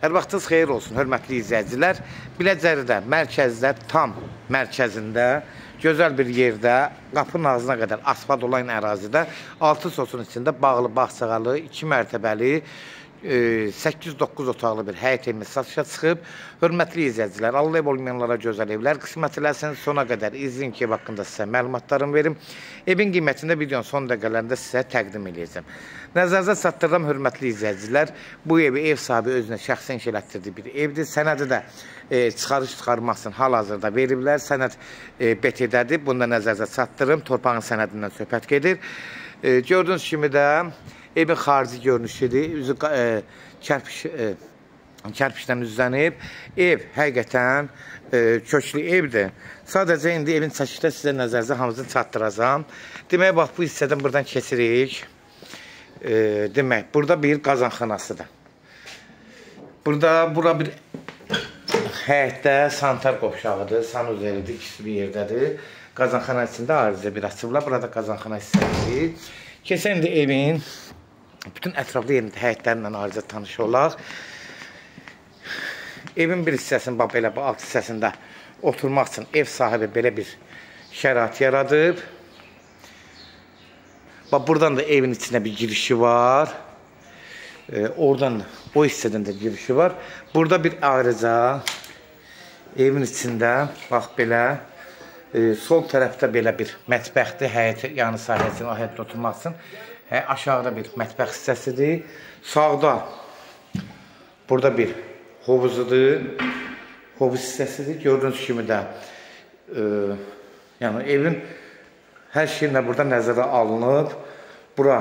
Hər vaxtınız xeyir olsun, hörmətli izləyicilər. Biləcəridə, mərkəzdə, tam mərkəzində, gözəl bir yerdə, qapının ağzına qədər asfalt olan ərazidə 6 sosun içində bağlı, bağçağalı, 2 mərtəbəli, 8-9 otaqlı bir həyət evimiz satışa çıxıb. Hörmətli izləyicilər, Allah ev olmayanlara gözəl evlər qismət eləsin. Sona qədər izləyin ki, ev haqqında sizə məlumatlarımı verim. Evin qiymətində videonun son dəqiqələrində sizə təqdim edəcəm. Nəzərinizə çatdırıram, hörmətli izləyicilər. Bu evi ev sahibi özünə şəxsən inşələtdirdiyi bir evdir. Sənədi də çıxarış çıxarmaq üçün hal-hazırda veriblər. Sənəd BT-dədir. Bunu da nəzərinizə çatdırırım. Torpağın sənədindən söhbət gedir. Gördüyünüz kimi də evin xarici görünüşüdür. Üzü kərpişdən üzlənib. Ev həqiqətən köklü evdir. Sadəcə indi evin çəkişdə sizə nəzərinizə hamısını çatdıracağım. Demək, bax, bu hissədən buradan keçirik. Demək, burada bir qazanxanasıdır. Bura bir həyətdə sanitar qovşağıdır, sanuzelidir, ikisi bir yerdədir. Qazanxana içində ayrıca bir açıblar, burada qazanxana hissəsidir. Keçən də evin bütün ətraflı yerində həyətlərlə ayrıca tanış olaq. Evin bir hissəsinin, bax, belə bu alt hissəsində oturmaq üçün ev sahibi belə bir şərait yaradıb. Bax, buradan da evin içində bir girişi var. Oradan da, o hissədən də girişi var. Burada bir ayrıca evin içində, bax, belə, sol tərəfdə belə bir mətbəxdir, həyət yanı sahəsinin, o həyətdə oturmaq üçün. Aşağıda bir mətbəx hissəsidir. Sağda burada bir hovuzudur. Hovuz hissəsidir. Gördüyünüz kimi də yəni evin hər şeyinlə burada nəzərə alınıb. Bura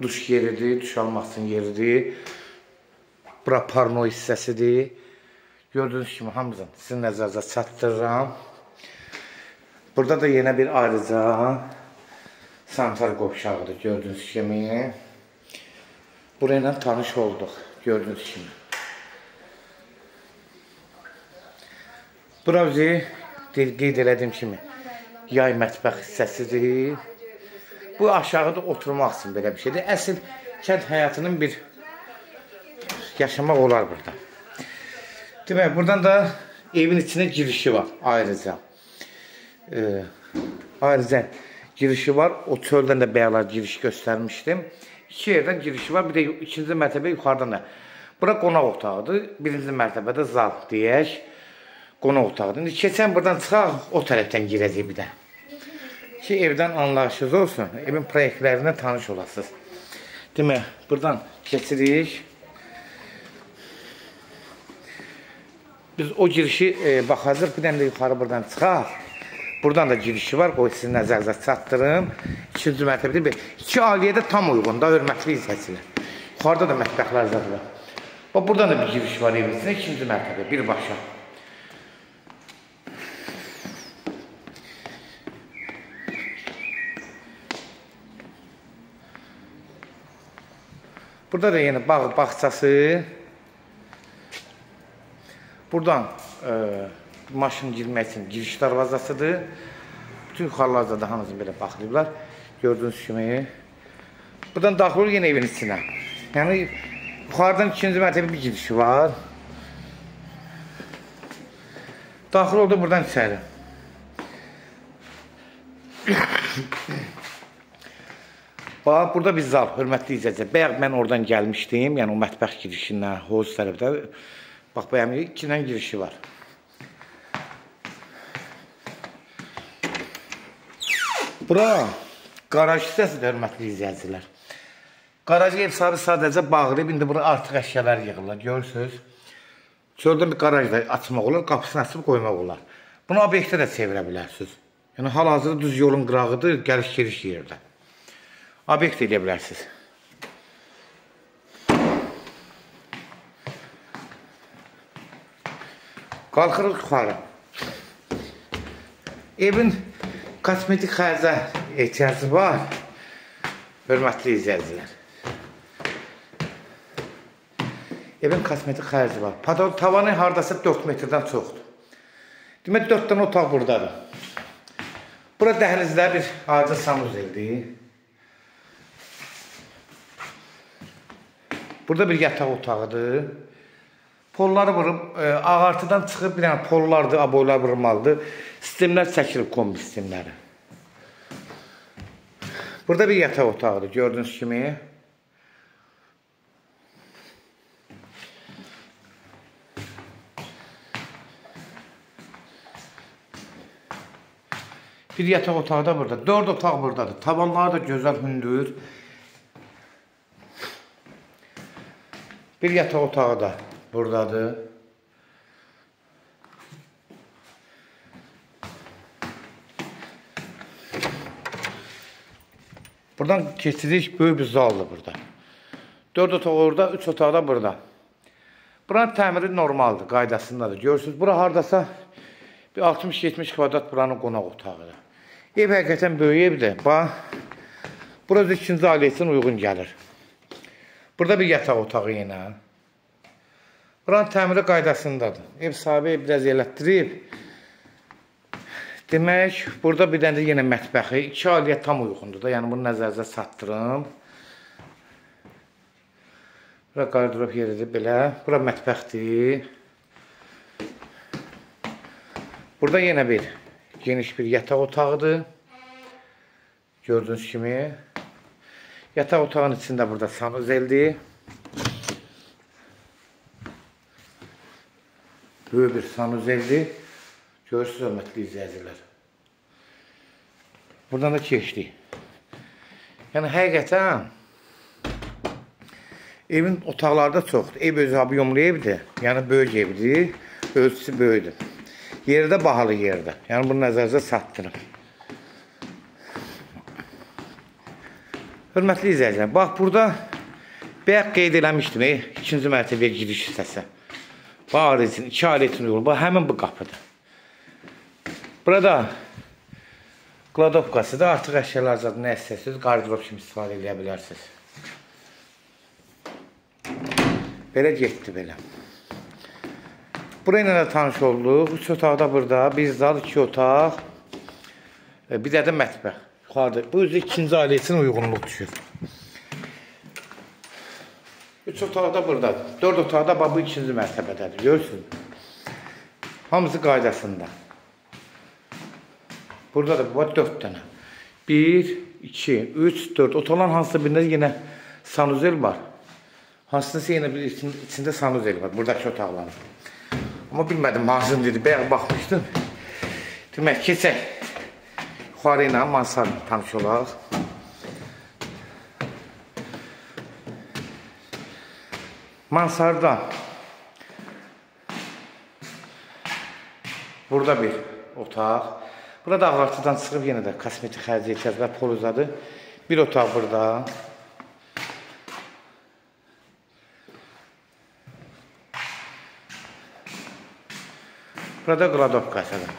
duş yeridir, duş almaq üçün yeridir. Bura parno hissəsidir. Gördüyünüz kimi hamısını sizin nəzərinizə çatdırıram. Burada da yenə bir ayrıca sanitar qovşağıdır, gördüyünüz kimi. Burayla tanış olduq, gördüyünüz kimi. Bura bizi qeyd elədiyim kimi yay mətbəx hissəsidir. Bu aşağıda oturmaq üçün belə bir şeydir. Əsl kənd həyatının bir yaşamaq olar burada. Demək, buradan da evin içində girişi var ayrıca. Ayrıca girişi var. O çöldən də bəyalar giriş göstərmişdim. 2 yerdən girişi var. Bir də ikinci mərtəbə yuxarıdan da. Bura qonaq otağıdır. Birinci mərtəbədə zal deyək. Qonaq otağıdır. İndi keçən buradan çıxaq, o tərəfdən girəcək bir də. Ki, evdən anlayışınız olsun. Evin proyektlərindən tanış olasınız. Demək, buradan keçirik. Biz o girişi baxacaq. Bir dənə də yuxarı buradan çıxaq. Buradan da girişi var. Qoy sizin nəzərinizə çatdırım. İkinci mərtəbədə 2 aliyyədə tam uyğunda, hörmətli izləyicilər. Yuxarıda da mətbəxlər zadılar. Buradan da bir giriş var evin içində. İkinci mərtəbə, birbaşa. Burada da yenə bağ bağçası. Buradan maşın girmək üçün giriş darvazasıdır. Bütün yuxarılarda da hamısını belə baxlayıblar. Gördüyünüz kimi. Buradan daxil olur yenə evin içinə. Yəni, yuxarıdan ikinci mərtəbə bir girişi var. Daxil oldu buradan içəri. Bax, burada bir zal, hörmətli izləyicilər. Bayaq mən oradan gəlmişdim, yəni o mətbəx girişindən, hovuz tərəfdə. Bax, bayaq 2 dənə girişi var. Bura qaraj hissəsidir, hörmətli izləyicilər. Qarajı ev sahibi sadəcə bağlayıb, indi bura artıq əşyalar yığırlar, görürsünüz. Çöldən bir qaraj da açmaq olar, qapısını açıb qoymaq olar. Bunu obyektə də çevirə bilərsiniz. Yəni, hal-hazırda düz yolun qırağıdır, gəliş-giriş yerdə. Obyekt edə bilərsiniz. Qalxırıq yuxarı. Evin kosmetik xərcə ehtiyacı var. Hörmətli izləyicilər. Evin kosmetik xərci var. Tavanı haradasa 4 metrdən çoxdur. Demək, 4 dənə otaq buradadır. Bura dəhlizdə bir ayrıca sanuzeldir. Burada bir yataq otağıdır. Polları vurup, ağartıdan çıxıb bir dənə pollardır, aboylar vurmalıdır. Sistemlər çəkilib, kombi sistemləri. Burada bir yataq otağıdır, gördüğünüz kimi. Bir yataq otağı da burada. 4 otaq buradadır. Tavanları da gözəl hündür. Bir yataq otağı da buradadır. Buradan keçirik, böyük bir zaldır burada. 4 otaq orada, 3 otaq da burada. Buranın təmiri normaldır, qaydasındadır. Görürsünüz, bura haradasa bir 60-70 kvadrat buranın qonaq otağıdır. Ev həqiqətən böyük evdir. Bax, burası ikinci ailə üçün uyğun gəlir. Burada bir yataq otağı yenə. Buranın təmiri qaydasındadır. Ev sahibi biraz elətdirib. Demək, burada bir dənə yenə mətbəxi. 2 ailəyə tam uyğundur da. Yəni, bunu nəzərinizə çatdırım. Bura qardırop yeridir belə. Bura mətbəxdir. Burada yenə bir geniş bir yataq otağıdır. Gördüğünüz kimi. Yataq otağın içində burada sanuzeldir. Böyük bir sanuzeldir. Görürsünüz, hörmətli izləyicilər. Buradan da keçdik. Yəni, həqiqətən evin otaqları da çoxdur. Ev özü abiyomlu evdir. Yəni, böyük evdir. Ölçüsü böyüdür. Yeri də bahalı yerdir. Yəni, bunu nəzərinizə çatdırım. Hörmətli izləyicilər, bax, burada bayaq qeyd eləmişdim, ikinci mərtəbəyə giriş hissəsi. Bax, 2 ailə üçün yolu. Bax, həmin bu qapıdır. Burada qladovkasıdır. Artıq əşyalar zaten nə istəyirsiniz, qardırop kimi istifadə edə bilərsiniz. Belə getdi, belə. Burayla da tanış olduq. 3 otaq da burada. Bir zal, 2 otaq. Bir də mətbəx. Yuxarıda. Bu özü ikinci ailə üçün uyğunluq düşür. 3 otaq da buradadır. 4 otaq da bu ikinci mərtəbədədir. Görürsünüz. Hamısı qaydasında. Burada da bu 4 dənə. 1, 2, 3, 4. Otaqların hansısa birində yenə sanuzel var. Hansısa yenə bir içində sanuzel var. Buradakı otaqların. Amma bilmədim, mağazın dedi. Bayaq baxmışdım. Demək, keçək. Yuxarı ilə mansarla tanış olaq. Mansarda burada bir otaq. Burada ağartıdan çıxıb yenə də kosmetik xərci ehtiyac və pol uzadı. Bir otaq burada. Burada qladovkasıdır.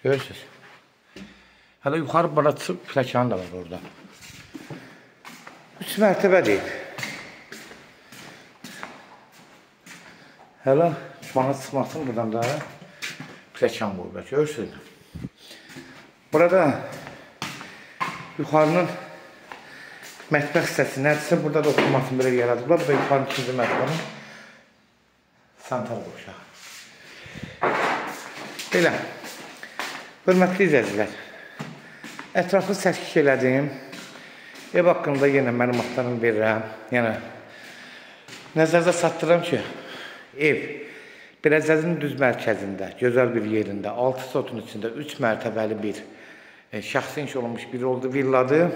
Görürsünüz. Hələ yuxarı bana çıxıb pləkanı da var orada. 3 mərtəbə deyil. Hələ bana çıxmasın buradan da pləkan qoyublar. Görürsünüz. Burada yuxarının mətbəx hissəsi nədirsə, burada da oturmasını belə yaradıblar. Burada yuxarının ikinci mətbəxin santar qoşaq. Belə. Hörmətli izləyicilər, ətrafı səskik elədim. Ev haqqında yenə məlumatlarımı verirəm. Yəni, nəzərinizə çatdırıram ki, ev Biləcəzin düz mərkəzində, gözəl bir yerində, 6 sotun içində 3 mərtəbəli bir şəxsi inşa olunmuş bir oldu villadır.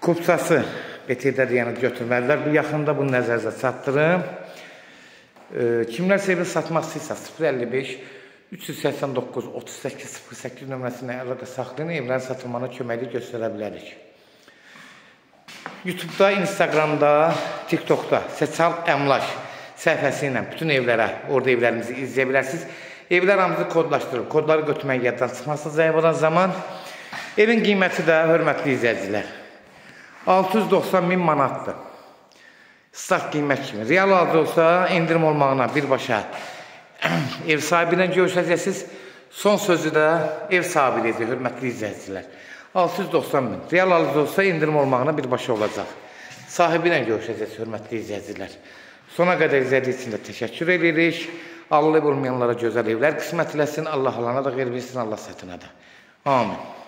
Kupçası BT-də yəni götürməlilər. Bu yaxında bunu nəzərinizə çatdırım. Kimlər sevil satmaq istəyirsə 055 389 38 08 nömrəsində əlaqə saxlayın, evlərin satılmana köməklik göstərə bilərik. YouTube'da, Instagram'da, TikTok'da Seçal Əmlak səhifəsi ilə bütün evlərə, orada evlərimizi izləyə bilərsiniz. Evlər hamımızı kodlaşdırır. Kodları götürmək yaddan çıxmasına zəif olan zaman evin qiyməti də, hörmətli izləyicilər, 690.000 manatdır. Start qiymət kimi. Real alıcı olsa indirim olmağına birbaşa ev sahibi ilə görüşəcəksiniz. Son sözü də ev sahibi deyəcək, hörmətli izləyicilər. 690.000. Real alıcı olsa indirim olmağına birbaşa olacaq. sahibi ilə görüşəcəz, hörmətli izləyicilər. Sona qədər izlədiyiniz üçün də təşəkkür edirik. Allah olmayanlara gözəl evlər qismət eləsin. Allah alana da xeyir versin, Allah sətənə də. Amin.